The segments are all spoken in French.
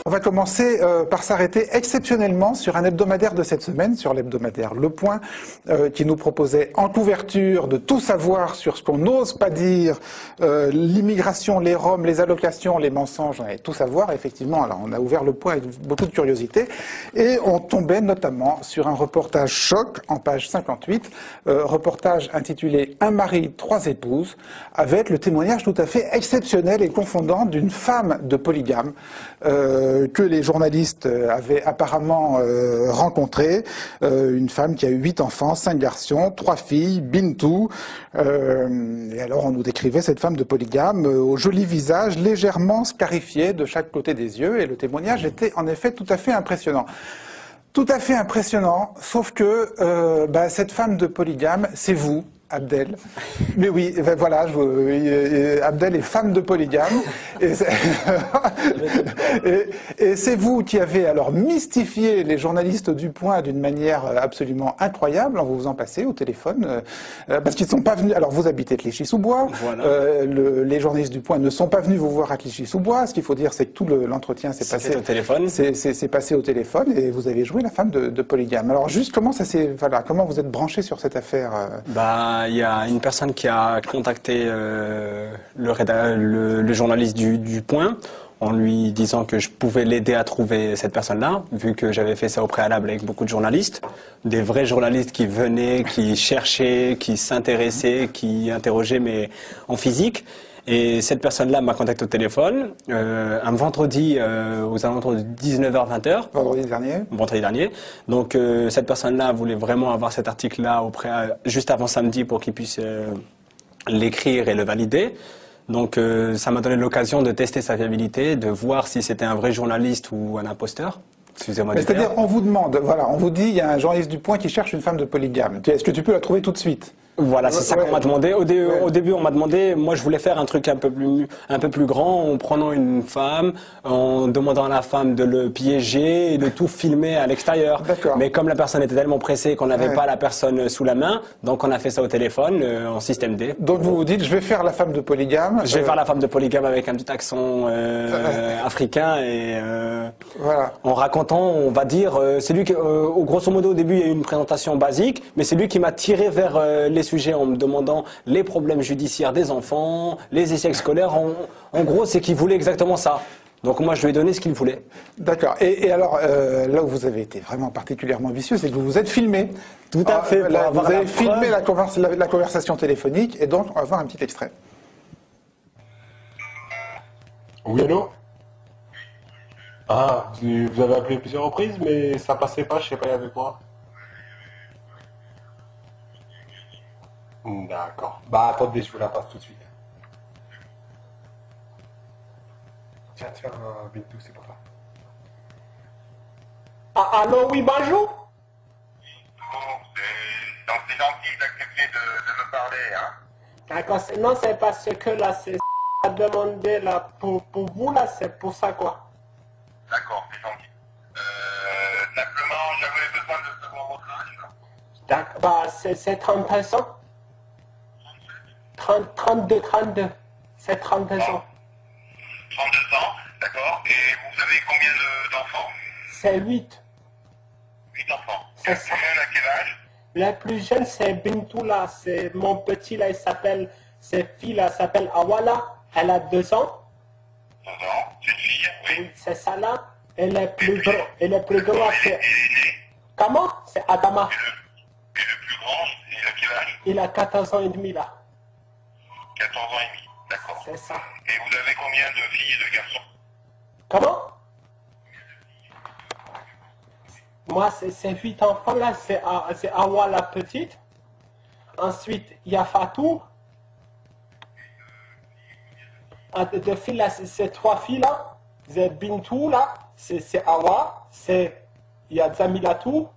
On va commencer par s'arrêter exceptionnellement sur un hebdomadaire de cette semaine, sur l'hebdomadaire Le Point, qui nous proposait en couverture de tout savoir sur ce qu'on n'ose pas dire, l'immigration, les Roms, les allocations, les mensonges, on allait tout savoir. Effectivement, alors on a ouvert Le Point avec beaucoup de curiosité et on tombait notamment sur un reportage choc en page 58, reportage intitulé « Un mari, trois épouses », avec le témoignage tout à fait exceptionnel et confondant d'une femme de polygame que les journalistes avaient apparemment rencontrée, une femme qui a eu 8 enfants, 5 garçons, 3 filles, Bintou. Et alors on nous décrivait cette femme de polygame au joli visage légèrement scarifié de chaque côté des yeux, et le témoignage était en effet tout à fait impressionnant. Tout à fait impressionnant, sauf que cette femme de polygame, c'est vous, Abdel. Mais oui, ben voilà, Abdel est femme de polygame. Et c'est vous qui avez alors mystifié les journalistes du Point d'une manière absolument incroyable en vous faisant passer au téléphone. Parce qu'ils ne sont pas venus. Alors vous habitez Clichy-sous-Bois. Voilà. Les journalistes du Point ne sont pas venus vous voir à Clichy-sous-Bois. Ce qu'il faut dire, c'est que tout l'entretien s'est passé au téléphone. C'est passé au téléphone et vous avez joué la femme de polygame. Alors juste comment ça s'est. Voilà, comment vous êtes branché sur cette affaire Il y a une personne qui a contacté le journaliste du Point en lui disant que je pouvais l'aider à trouver cette personne-là, vu que j'avais fait ça au préalable avec beaucoup de journalistes, des vrais journalistes qui venaient, qui cherchaient, qui s'intéressaient, qui interrogeaient, mais en physique. Et cette personne-là m'a contacté au téléphone un vendredi aux alentours de 19h-20h. Vendredi dernier. Donc cette personne-là voulait vraiment avoir cet article-là juste avant samedi pour qu'il puisse l'écrire et le valider. Donc ça m'a donné l'occasion de tester sa fiabilité, de voir si c'était un vrai journaliste ou un imposteur. Excusez-moi. C'est-à-dire, on vous demande, voilà, on vous dit, il y a un journaliste du Point qui cherche une femme de polygame. Est-ce que tu peux la trouver tout de suite ? Voilà, c'est ça qu'on m'a demandé. Au début, on m'a demandé, moi je voulais faire un truc un peu plus grand, en prenant une femme, en demandant à la femme de le piéger et de tout filmer à l'extérieur. Mais comme la personne était tellement pressée qu'on n'avait pas la personne sous la main, donc on a fait ça au téléphone, en système D. Donc vous vous dites, je vais faire la femme de polygame. Je vais faire la femme de polygame avec un petit accent africain et voilà. En racontant, on va dire, c'est lui qui, grosso modo au début il y a eu une présentation basique, mais c'est lui qui m'a tiré vers les sujets en me demandant les problèmes judiciaires des enfants, les échecs scolaires. En gros, c'est qu'il voulait exactement ça. Donc moi, je lui ai donné ce qu'il voulait. D'accord. Et alors, là où vous avez été vraiment particulièrement vicieux, c'est que vous vous êtes filmé. Tout à fait. Vous avez filmé la conversation téléphonique, et donc on va voir un petit extrait. Oui, allô? Ah, vous avez appelé plusieurs reprises, mais ça passait pas, je sais pas, il y avait quoi? D'accord. Bah attendez, je vous la passe tout de suite. Tiens, Bintou, c'est pour toi. Ah, allô, oui, bonjour. C'est gentil d'accepter de me parler, hein. D'accord, non, c'est parce que là, c'est à demander là, pour vous, là, c'est pour ça, quoi. D'accord, c'est gentil. Simplement, j'avais besoin de savoir votre âge. D'accord, bah, c'est 30 ans. 32. C'est 32 ans. 32 ans, d'accord. Et vous avez combien d'enfants? C'est 8. 8 enfants. C'est ça. À quel âge? La plus jeune, c'est Bintou, là. C'est mon petit, là, cette fille, là, s'appelle Awala. Elle a 2 ans. 2 ans. C'est une fille, oui. Oui, c'est ça, là. Elle est plus grand, c'est... Comment? C'est Adama. Et le plus grand, il a quel âge? Il a 14 ans et demi, là. 14 ans et demi, d'accord. C'est ça. Et vous avez combien de filles et de garçons? Comment? Moi, c'est 8 enfants, là. C'est Awa, la petite. Ensuite, il y a Fatou. De filles, là, c'est 3 filles, là. C'est Bintou, là. C'est Awa. Il y a Zamilatou.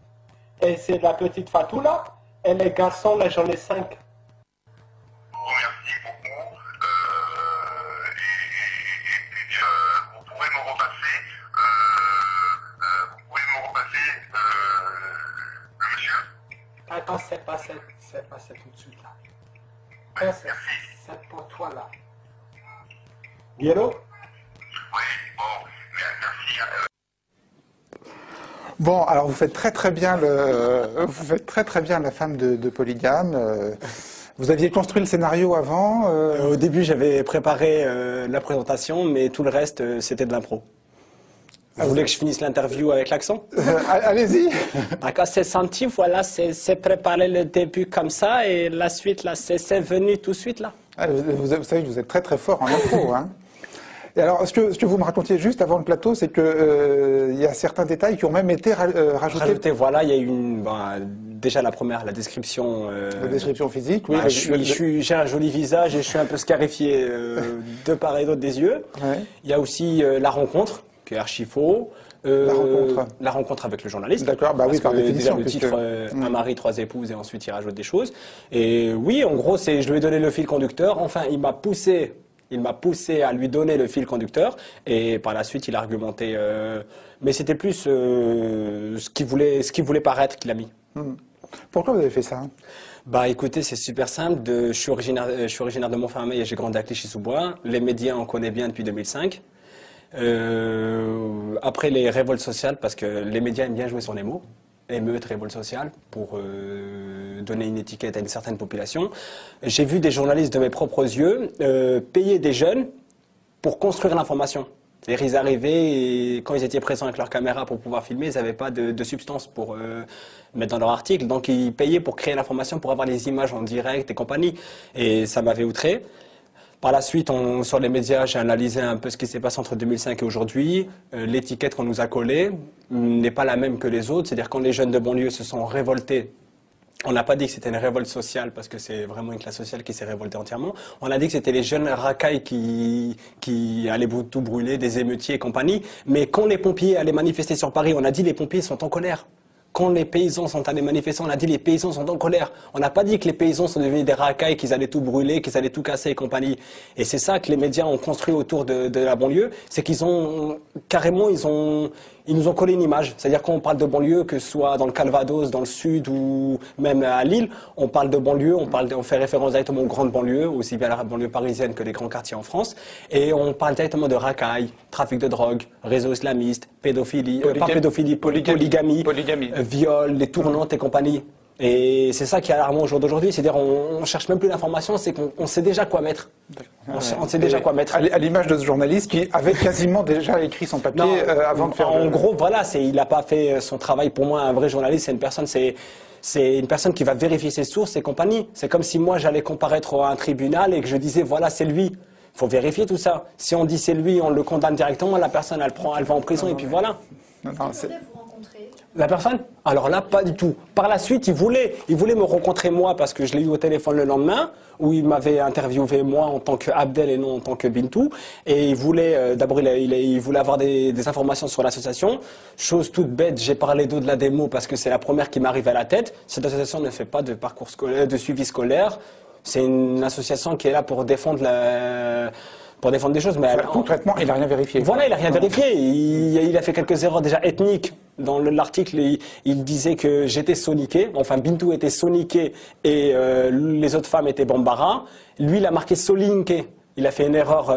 Et c'est la petite Fatou, là. Et les garçons, là, j'en ai 5. Merci beaucoup. Vous pouvez me repasser, le monsieur? Attends, c'est passé tout de suite, là. Ça, c'est pour toi là. Guillaume? Oui, bon, merci. Bon, alors vous faites très bien la femme de polygame. Vous aviez construit le scénario avant Au début, j'avais préparé la présentation, mais tout le reste, c'était de l'impro. Vous voulez que je finisse l'interview avec l'accent? Allez-y. Quand c'est senti, voilà, c'est préparé le début comme ça, et la suite, là, c'est venu tout de suite, là. Vous savez que vous êtes très fort en impro, hein. Et alors, ce que vous me racontiez juste avant le plateau, c'est que il y a certains détails qui ont même été rajoutés. Voilà, il y a eu déjà la première, la description. La description physique, oui. Bah, j'ai un joli visage et je suis un peu scarifié de part et d'autre des yeux. Ouais. Il y a aussi la rencontre, qui est archi faux. La rencontre avec le journaliste. D'accord, bah oui, par définition. Déjà le titre, un mari, 3 épouses, et ensuite il rajoute des choses. Et oui, en gros, je lui ai donné le fil conducteur. Enfin, il m'a poussé à lui donner le fil conducteur, et par la suite il a argumenté, mais c'était plus ce qu'il voulait paraître qu'il a mis. Pourquoi vous avez fait ça? Bah écoutez, c'est super simple. Je suis originaire de Montfermeil et j'ai grandi à Clichy-sous-Bois. Les médias, on connaît bien depuis 2005. Après les révoltes sociales, parce que les médias aiment bien jouer sur les mots. Émeute, révolte sociale, pour donner une étiquette à une certaine population. J'ai vu des journalistes de mes propres yeux payer des jeunes pour construire l'information. C'est-à-dire ils arrivaient et quand ils étaient présents avec leur caméra pour pouvoir filmer, ils n'avaient pas de substance pour mettre dans leur article. Donc ils payaient pour créer l'information, pour avoir les images en direct et compagnie. Et ça m'avait outré. Par la suite, sur les médias, j'ai analysé un peu ce qui s'est passé entre 2005 et aujourd'hui. L'étiquette qu'on nous a collée n'est pas la même que les autres. C'est-à-dire quand les jeunes de banlieue se sont révoltés, on n'a pas dit que c'était une révolte sociale parce que c'est vraiment une classe sociale qui s'est révoltée entièrement. On a dit que c'était les jeunes racailles qui allaient tout brûler, des émeutiers et compagnie. Mais quand les pompiers allaient manifester sur Paris, on a dit les pompiers sont en colère. Quand les paysans sont allés manifester, on a dit les paysans sont en colère. On n'a pas dit que les paysans sont devenus des racailles, qu'ils allaient tout brûler, qu'ils allaient tout casser et compagnie. Et c'est ça que les médias ont construit autour de la banlieue, c'est qu'ils ont carrément, ils nous ont collé une image. C'est-à-dire quand on parle de banlieue, que ce soit dans le Calvados, dans le sud ou même à Lille, on parle de banlieue, on fait référence directement aux grandes banlieues, aussi bien à la banlieue parisienne que les grands quartiers en France. Et on parle directement de racailles, trafic de drogue, réseau islamiste, pédophilie, polygamie. Viol, les tournantes et compagnie. Et c'est ça qui est alarmant au jour d'aujourd'hui. C'est-à-dire on cherche même plus l'information, c'est qu'on sait déjà quoi mettre. On sait déjà quoi mettre. À l'image de ce journaliste qui avait quasiment déjà écrit son papier avant de faire... En gros, voilà, il n'a pas fait son travail. Pour moi, un vrai journaliste, c'est une personne qui va vérifier ses sources et compagnie. C'est comme si moi, j'allais comparaître à un tribunal et que je disais, voilà, c'est lui. Il faut vérifier tout ça. Si on dit c'est lui, on le condamne directement, la personne, elle va en prison et puis voilà. La personne? Alors là, pas du tout. Par la suite, il voulait me rencontrer moi parce que je l'ai eu au téléphone le lendemain où il m'avait interviewé moi en tant que Abdel et non en tant que Bintou. Et il voulait, d'abord, il voulait avoir des informations sur l'association. Chose toute bête, j'ai parlé de la démo parce que c'est la première qui m'arrive à la tête. Cette association ne fait pas de parcours scolaire, de suivi scolaire. C'est une association qui est là pour défendre des choses. Mais concrètement, il n'a rien vérifié. Voilà, il n'a rien vérifié. Il a fait quelques erreurs déjà ethniques. Dans l'article, il disait que j'étais soniqué, enfin Bintou était soniqué et les autres femmes étaient bambara. Lui, il a marqué solinké. Il a fait une erreur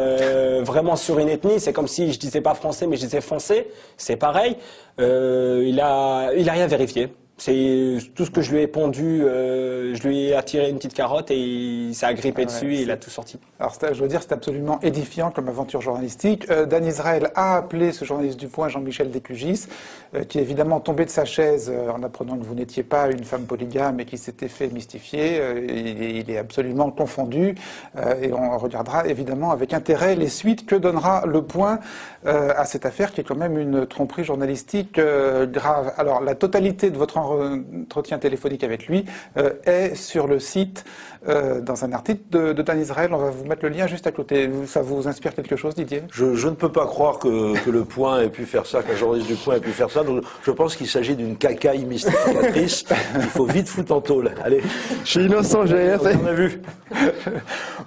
vraiment sur une ethnie. C'est comme si je disais pas français, mais je disais foncé. C'est pareil. Il a rien vérifié. C'est tout ce que je lui ai pondu, je lui ai attiré une petite carotte et il s'est agrippé dessus et il a tout sorti. Alors je veux dire, c'est absolument édifiant comme aventure journalistique. Dan Israël a appelé ce journaliste du Point, Jean-Michel Descugis, qui est évidemment tombé de sa chaise en apprenant que vous n'étiez pas une femme polygame et qui s'était fait mystifier. Il est absolument confondu et on regardera évidemment avec intérêt les suites que donnera le Point à cette affaire qui est quand même une tromperie journalistique grave. Alors la totalité de votre entretien téléphonique avec lui est sur le site dans un article de Dan Israël. On va vous mettre le lien juste à côté. Ça vous inspire quelque chose, Didier? Je ne peux pas croire que le Point ait pu faire ça, qu'un journaliste du Point ait pu faire ça. Donc je pense qu'il s'agit d'une cacaille mystificatrice. Il faut vite foutre en tôle. Allez. Je suis innocent, j'ai rien fait. On a vu.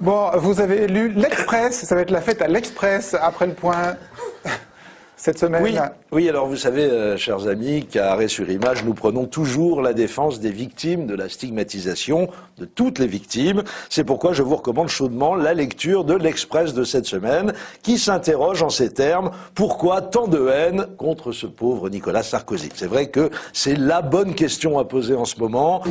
Bon, vous avez lu l'Express. Ça va être la fête à l'Express après le Point. cette semaine. Oui, alors vous savez, chers amis, qu'à Arrêt sur Image, nous prenons toujours la défense des victimes, de la stigmatisation de toutes les victimes. C'est pourquoi je vous recommande chaudement la lecture de l'Express de cette semaine, qui s'interroge en ces termes: pourquoi tant de haine contre ce pauvre Nicolas Sarkozy? C'est vrai que c'est la bonne question à poser en ce moment.